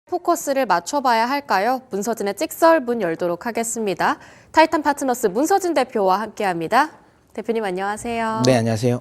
포커스를 맞춰봐야 할까요? 문서진의 찍설 문 열도록 하겠습니다. 타이탄 파트너스 문서진 대표와 함께합니다. 대표님 안녕하세요. 네, 안녕하세요.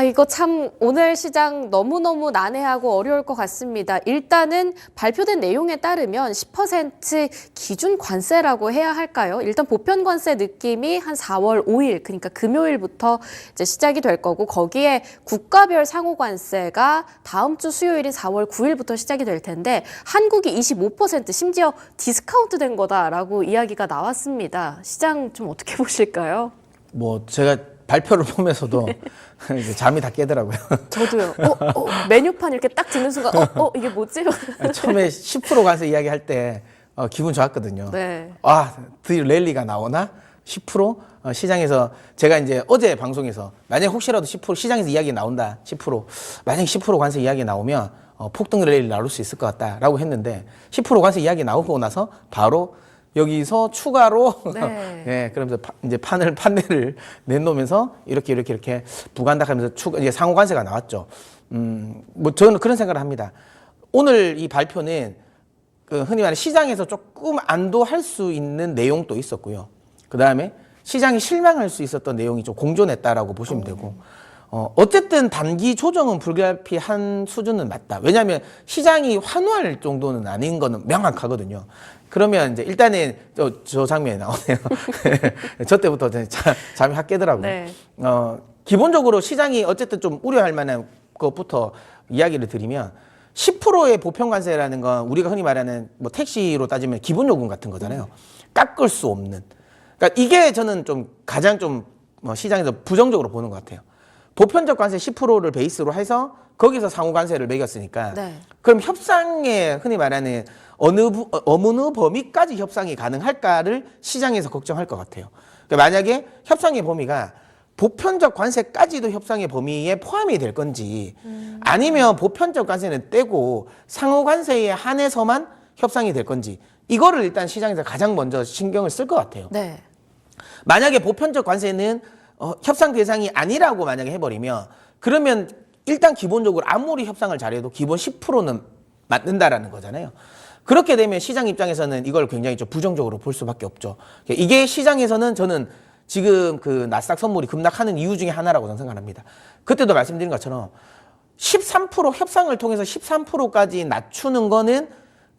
이거 참 오늘 시장 너무너무 난해하고 어려울 것 같습니다. 일단은 발표된 내용에 따르면 10% 기준 관세라고 해야 할까요? 일단 보편 관세 느낌이 한 4월 5일, 그러니까 금요일부터 이제 시작이 될 거고, 거기에 국가별 상호 관세가 다음 주 수요일인 4월 9일부터 시작이 될 텐데, 한국이 25% 심지어 디스카운트 된 거다라고 이야기가 나왔습니다. 시장 좀 어떻게 보실까요? 제가 발표를 보면서도 이제 잠이 다 깨더라고요. 저도요. 메뉴판 이렇게 딱 듣는 순간, 이게 뭐지? 처음에 10% 관세 이야기할 때 기분 좋았거든요. 네. 드디어 랠리가 나오나? 10%? 시장에서 제가 이제 어제 방송에서 만약에 혹시라도 10% 시장에서 이야기 나온다, 10%. 만약에 10% 관세 이야기 나오면 폭등 랠리 나올 수 있을 것 같다라고 했는데 10% 관세 이야기 나오고 나서 바로 여기서 추가로 네. 예, 그러면서 이제 판례를 내놓으면서 이렇게 부간닥하면서 이제 상호 관세가 나왔죠. 저는 그런 생각을 합니다. 오늘 이 발표는 흔히 말하는 시장에서 조금 안도할 수 있는 내용도 있었고요. 그 다음에 시장이 실망할 수 있었던 내용이 좀 공존했다라고 보시면 되고, 어쨌든 단기 조정은 불가피한 수준은 맞다. 왜냐하면 시장이 환호할 정도는 아닌 거는 명확하거든요. 그러면 이제 일단은 저 장면이 나오네요. 저 때부터 잠이 확 깨더라고요. 네. 기본적으로 시장이 어쨌든 좀 우려할 만한 것부터 이야기를 드리면 10%의 보편관세라는 건 우리가 흔히 말하는 택시로 따지면 기본요금 같은 거잖아요. 깎을 수 없는. 그러니까 이게 저는 좀 가장 좀 시장에서 부정적으로 보는 것 같아요. 보편적 관세 10%를 베이스로 해서 거기서 상호 관세를 매겼으니까 네. 그럼 협상에 흔히 말하는 어느 범위까지 협상이 가능할까를 시장에서 걱정할 것 같아요. 그러니까 만약에 협상의 범위가 보편적 관세까지도 협상의 범위에 포함이 될 건지 아니면 보편적 관세는 떼고 상호 관세에 한해서만 협상이 될 건지 이거를 일단 시장에서 가장 먼저 신경을 쓸 것 같아요. 네. 만약에 보편적 관세는 협상 대상이 아니라고 만약에 해버리면 그러면 일단 기본적으로 아무리 협상을 잘해도 기본 10%는 맞는다라는 거잖아요. 그렇게 되면 시장 입장에서는 이걸 굉장히 좀 부정적으로 볼 수밖에 없죠. 이게 시장에서는 저는 지금 그 나스닥 선물이 급락하는 이유 중에 하나라고 저는 생각합니다. 그때도 말씀드린 것처럼 13% 협상을 통해서 13%까지 낮추는 거는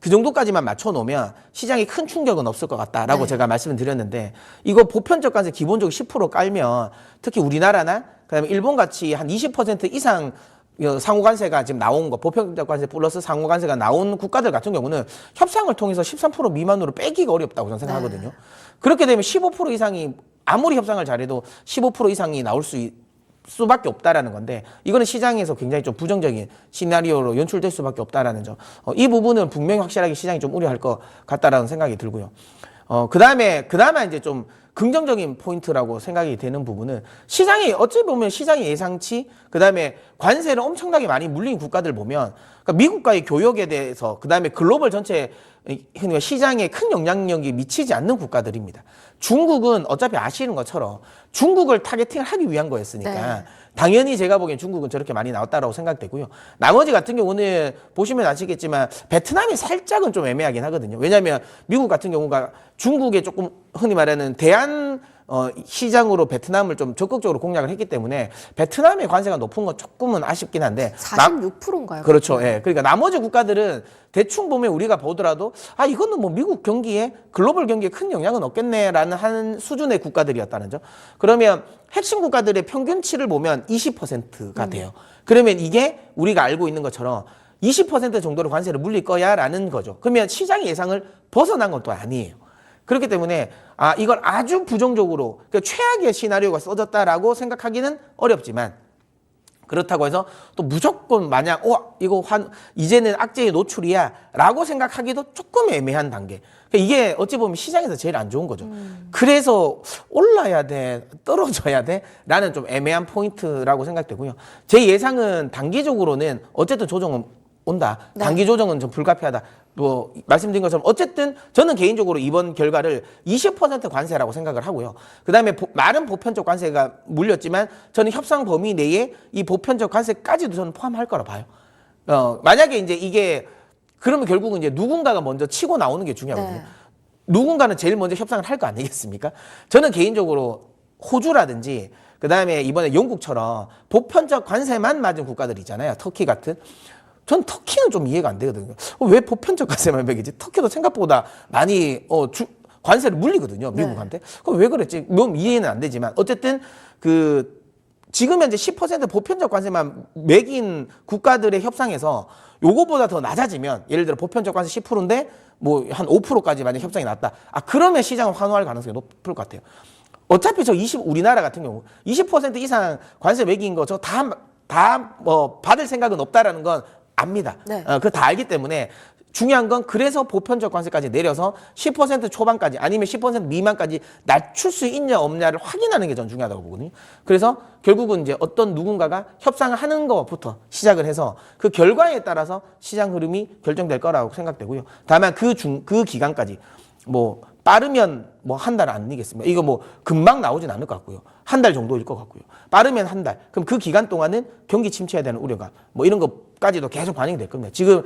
그 정도까지만 맞춰놓으면 시장에 큰 충격은 없을 것 같다라고 네. 제가 말씀을 드렸는데 이거 보편적 관세 기본적으로 10% 깔면 특히 우리나라나 그다음에 일본 같이 한 20% 이상 상호 관세가 지금 나온 거 보편적 관세 플러스 상호 관세가 나온 국가들 같은 경우는 협상을 통해서 13% 미만으로 빼기가 어렵다고 저는 생각하거든요. 네. 그렇게 되면 15% 이상이 아무리 협상을 잘해도 15% 이상이 나올 수밖에 없다라는 건데 이거는 시장에서 굉장히 좀 부정적인 시나리오로 연출될 수밖에 없다라는 점. 이 부분은 분명히 확실하게 시장이 좀 우려할 것 같다라는 생각이 들고요. 그나마 이제 좀 긍정적인 포인트라고 생각이 되는 부분은 시장이 어찌 보면 시장의 예상치 그다음에 관세를 엄청나게 많이 물린 국가들 보면 그러니까 미국과의 교역에 대해서 그다음에 글로벌 전체 흔히 시장에 큰 영향력이 미치지 않는 국가들입니다. 중국은 어차피 아시는 것처럼 중국을 타겟팅을 하기 위한 거였으니까 네. 당연히 제가 보기엔 중국은 저렇게 많이 나왔다라고 생각되고요. 나머지 같은 경우는 보시면 아시겠지만 베트남이 살짝은 좀 애매하긴 하거든요. 왜냐하면 미국 같은 경우가 중국에 조금 흔히 말하는 대한 시장으로 베트남을 좀 적극적으로 공략을 했기 때문에 베트남의 관세가 높은 건 조금은 아쉽긴 한데 46%인가요? 그렇죠. 예. 그러니까 나머지 국가들은 대충 보면 우리가 보더라도 이거는 미국 경기에 글로벌 경기에 큰 영향은 없겠네라는 한 수준의 국가들이었다는 점. 그러면 핵심 국가들의 평균치를 보면 20%가 돼요. 그러면 이게 우리가 알고 있는 것처럼 20% 정도로 관세를 물릴 거야라는 거죠. 그러면 시장의 예상을 벗어난 것도 아니에요. 그렇기 때문에 이걸 아주 부정적으로 그러니까 최악의 시나리오가 써졌다라고 생각하기는 어렵지만 그렇다고 해서 또 무조건 마냥 이제는 악재의 노출이야라고 생각하기도 조금 애매한 단계. 그러니까 이게 어찌 보면 시장에서 제일 안 좋은 거죠. 그래서 올라야 돼, 떨어져야 돼라는 좀 애매한 포인트라고 생각되고요. 제 예상은 단기적으로는 어쨌든 조정은 온다. 네. 단기 조정은 좀 불가피하다. 말씀드린 것처럼 어쨌든 저는 개인적으로 이번 결과를 20% 관세라고 생각을 하고요. 그다음에 많은 보편적 관세가 물렸지만 저는 협상 범위 내에 이 보편적 관세까지도 저는 포함할 거라 봐요. 만약에 이제 이게 그러면 결국은 이제 누군가가 먼저 치고 나오는 게 중요하거든요. 네. 누군가는 제일 먼저 협상을 할 거 아니겠습니까? 저는 개인적으로 호주라든지 그다음에 이번에 영국처럼 보편적 관세만 맞은 국가들 있잖아요. 터키 같은. 전 터키는 좀 이해가 안 되거든요. 왜 보편적 관세만 매기지? 터키도 생각보다 많이 관세를 물리거든요. 미국한테. 그럼 왜 그랬지? 뭐 이해는 안 되지만 어쨌든 지금 현재 10% 보편적 관세만 매긴 국가들의 협상에서 요거보다 더 낮아지면 예를 들어 보편적 관세 10%인데 뭐 한 5%까지 만약 협상이 났다. 아그러면 시장은 환호할 가능성이 높을 것 같아요. 어차피 우리나라 같은 경우 20% 이상 관세 매긴 거 저 다 뭐 받을 생각은 없다라는 건 압니다. 네. 그거 다 알기 때문에 중요한 건 그래서 보편적 관세까지 내려서 10% 초반까지 아니면 10% 미만까지 낮출 수 있냐 없냐를 확인하는 게 전 중요하다고 보거든요. 그래서 결국은 이제 어떤 누군가가 협상을 하는 것부터 시작을 해서 그 결과에 따라서 시장 흐름이 결정될 거라고 생각되고요. 다만 그 기간까지 뭐 빠르면 뭐 한 달 아니겠습니까? 이거 뭐 금방 나오진 않을 것 같고요. 한 달 정도일 것 같고요. 빠르면 한 달. 그럼 그 기간 동안은 경기 침체에 대한 우려가 뭐 이런 것까지도 계속 반영이 될 겁니다. 지금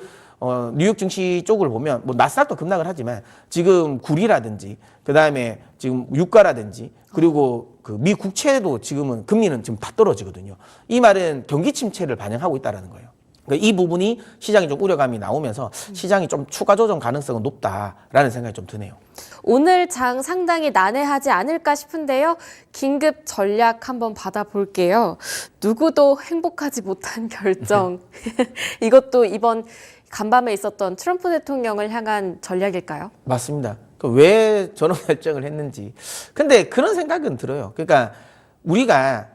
뉴욕 증시 쪽을 보면 뭐 나스닥도 급락을 하지만 지금 구리라든지 그다음에 지금 유가라든지 그리고 그 미 국채도 지금은 금리는 지금 다 떨어지거든요. 이 말은 경기 침체를 반영하고 있다라는 거예요. 그러니까 이 부분이 시장이 좀 우려감이 나오면서 시장이 좀 추가 조정 가능성은 높다라는 생각이 좀 드네요. 오늘 장 상당히 난해하지 않을까 싶은데요. 긴급 전략 한번 받아볼게요. 누구도 행복하지 못한 결정. 이것도 이번 간밤에 있었던 트럼프 대통령을 향한 전략일까요? 맞습니다. 왜 저런 결정을 했는지. 근데 그런 생각은 들어요. 그러니까 우리가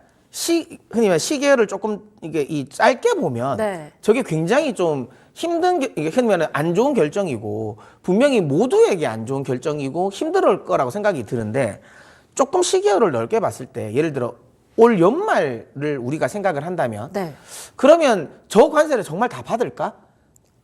흔히 말 시계열을 조금 이게 짧게 보면 네. 저게 굉장히 좀 힘든 이게 흔히 말하는 안 좋은 결정이고 분명히 모두에게 안 좋은 결정이고 힘들 거라고 생각이 드는데 조금 시계열을 넓게 봤을 때 예를 들어 올 연말을 우리가 생각을 한다면 네. 그러면 저 관세를 정말 다 받을까?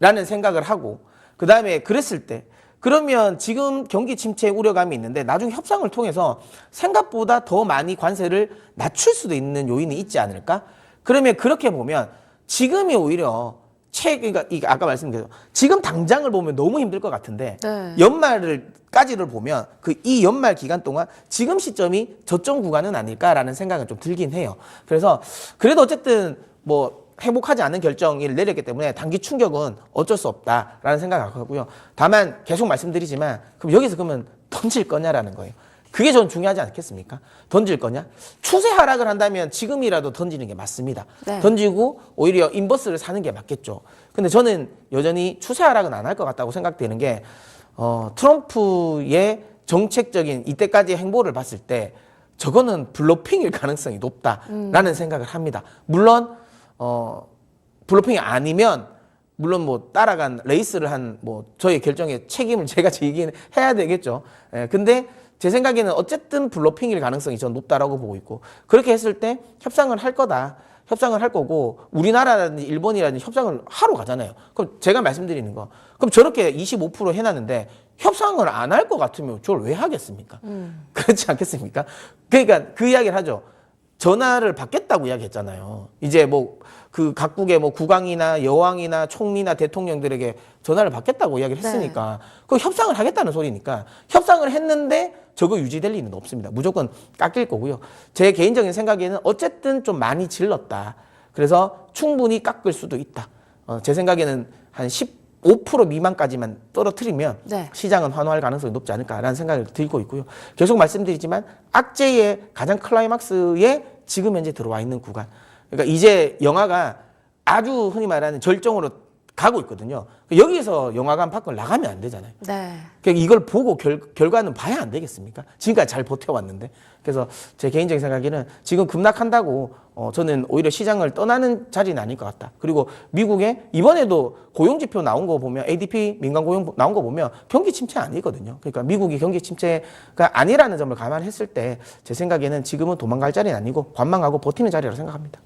라는 생각을 하고 그다음에 그랬을 때 그러면 지금 경기 침체 우려감이 있는데 나중에 협상을 통해서 생각보다 더 많이 관세를 낮출 수도 있는 요인이 있지 않을까? 그러면 그렇게 보면 지금이 오히려 그러니까 아까 말씀드린 지금 당장을 보면 너무 힘들 것 같은데 네. 연말까지를 보면 이 연말 기간 동안 지금 시점이 저점 구간은 아닐까라는 생각은 좀 들긴 해요. 그래서 그래도 어쨌든 뭐 행복하지 않은 결정을 내렸기 때문에 단기 충격은 어쩔 수 없다라는 생각을 하고요. 다만 계속 말씀드리지만 그럼 여기서 그러면 던질 거냐라는 거예요. 그게 전 중요하지 않겠습니까? 던질 거냐? 추세 하락을 한다면 지금이라도 던지는 게 맞습니다. 네. 던지고 오히려 인버스를 사는 게 맞겠죠. 근데 저는 여전히 추세 하락은 안 할 것 같다고 생각되는 게 트럼프의 정책적인 이때까지의 행보를 봤을 때 저거는 블러핑일 가능성이 높다라는 생각을 합니다. 물론 블러핑이 아니면 물론 뭐 따라간 레이스를 한 뭐 저의 결정에 책임을 제가 지긴 해야 되겠죠. 근데 제 생각에는 어쨌든 블러핑일 가능성이 전 높다라고 보고 있고 그렇게 했을 때 협상을 할 거다. 협상을 할 거고 우리나라라든지 일본이라든지 협상을 하러 가잖아요. 그럼 제가 말씀드리는 거 그럼 저렇게 25% 해놨는데 협상을 안 할 것 같으면 저걸 왜 하겠습니까? 그렇지 않겠습니까? 그러니까 그 이야기를 하죠. 전화를 받겠다고 이야기했잖아요. 이제 뭐 그 각국의 뭐 국왕이나 여왕이나 총리나 대통령들에게 전화를 받겠다고 이야기를 했으니까 그 협상을 하겠다는 소리니까 협상을 했는데 저거 유지될 리는 없습니다. 무조건 깎일 거고요. 제 개인적인 생각에는 어쨌든 좀 많이 질렀다. 그래서 충분히 깎을 수도 있다. 제 생각에는 한 15% 미만까지만 떨어뜨리면 네. 시장은 환호할 가능성이 높지 않을까라는 생각을 들고 있고요. 계속 말씀드리지만 악재의 가장 클라이막스에 지금 현재 들어와 있는 구간. 그러니까 이제 영화가 아주 흔히 말하는 절정으로 가고 있거든요. 여기서 영화관 밖을 나가면 안 되잖아요. 네. 그러니까 이걸 보고 결과는 봐야 안 되겠습니까? 지금까지 잘 버텨왔는데. 그래서 제 개인적인 생각에는 지금 급락한다고 저는 오히려 시장을 떠나는 자리는 아닐 것 같다. 그리고 미국에 이번에도 고용지표 나온 거 보면 ADP 민간 고용 나온 거 보면 경기 침체 아니거든요. 그러니까 미국이 경기 침체가 아니라는 점을 감안했을 때 제 생각에는 지금은 도망갈 자리는 아니고 관망하고 버티는 자리라고 생각합니다.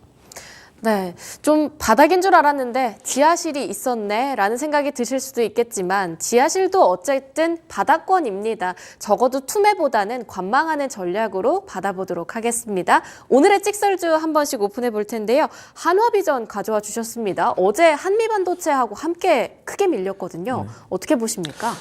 네, 좀 바닥인 줄 알았는데 지하실이 있었네라는 생각이 드실 수도 있겠지만 지하실도 어쨌든 바닥권입니다. 적어도 투매보다는 관망하는 전략으로 받아보도록 하겠습니다. 오늘의 찍설주 한 번씩 오픈해 볼 텐데요. 한화비전 가져와 주셨습니다. 어제 한미반도체하고 함께 크게 밀렸거든요. 어떻게 보십니까?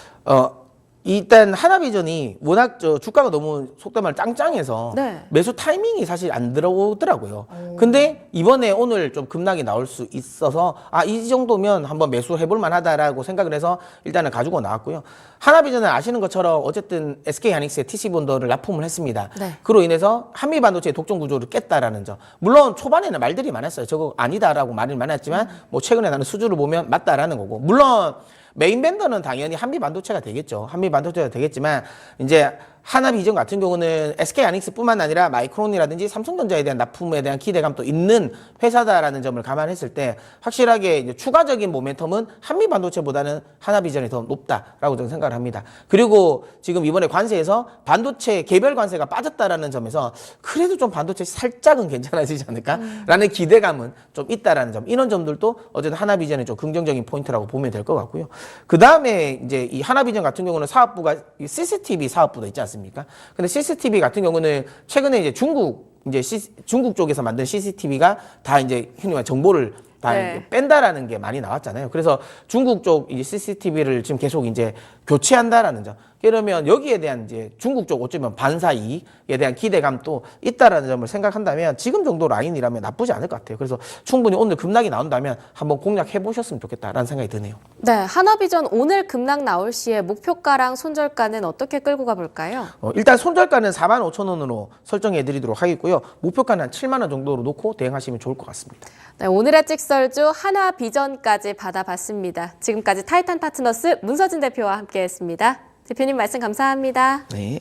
일단 하나비전이 워낙 주가가 너무 속된 말 짱짱해서 네. 매수 타이밍이 사실 안 들어오더라고요. 근데 이번에 오늘 좀 급락이 나올 수 있어서 이 정도면 한번 매수해볼 만하다라고 생각을 해서 일단은 가지고 나왔고요. 하나비전은 아시는 것처럼 어쨌든 SK하이닉스의 TC본더를 납품을 했습니다. 네. 그로 인해서 한미반도체의 독점 구조를 깼다라는 점. 물론 초반에는 말들이 많았어요. 저거 아니다라고 말이 많았지만 뭐 최근에 나는 수주를 보면 맞다라는 거고. 물론 메인 벤더는 당연히 한미반도체가 되겠죠. 한미반도체가 되겠지만 이제 하나비전 같은 경우는 SK하이닉스뿐만 아니라 마이크론이라든지 삼성전자에 대한 납품에 대한 기대감도 있는 회사다라는 점을 감안했을 때 확실하게 이제 추가적인 모멘텀은 한미반도체보다는 하나비전이 더 높다라고 저는 생각을 합니다. 그리고 지금 이번에 관세에서 반도체 개별 관세가 빠졌다라는 점에서 그래도 좀 반도체 살짝은 괜찮아지지 않을까라는 기대감은 좀 있다라는 점. 이런 점들도 어쨌든 하나비전의 좀 긍정적인 포인트라고 보면 될 것 같고요. 그 다음에 이제 이 하나비전 같은 경우는 사업부가 CCTV 사업부도 있지 않습니까? 근데 CCTV 같은 경우는 최근에 이제 중국 쪽에서 만든 CCTV가 다 이제 흔히 말 정보를 다 네. 뺀다라는 게 많이 나왔잖아요. 그래서 중국 쪽 이제 CCTV를 지금 계속 이제 교체한다라는 점. 그러면 여기에 대한 이제 중국 쪽 어쩌면 반사 이익에 대한 기대감도 있다라는 점을 생각한다면 지금 정도 라인이라면 나쁘지 않을 것 같아요. 그래서 충분히 오늘 급락이 나온다면 한번 공략해 보셨으면 좋겠다라는 생각이 드네요. 네, 하나비전 오늘 급락 나올 시에 목표가랑 손절가는 어떻게 끌고 가볼까요? 일단 손절가는 45,000원으로 설정해 드리도록 하겠고요. 목표가는 한 7만 원 정도로 놓고 대응하시면 좋을 것 같습니다. 네, 오늘의 찍설주 하나비전까지 받아봤습니다. 지금까지 타이탄 파트너스 문서진 대표와 함께했습니다. 대표님 말씀 감사합니다. 네.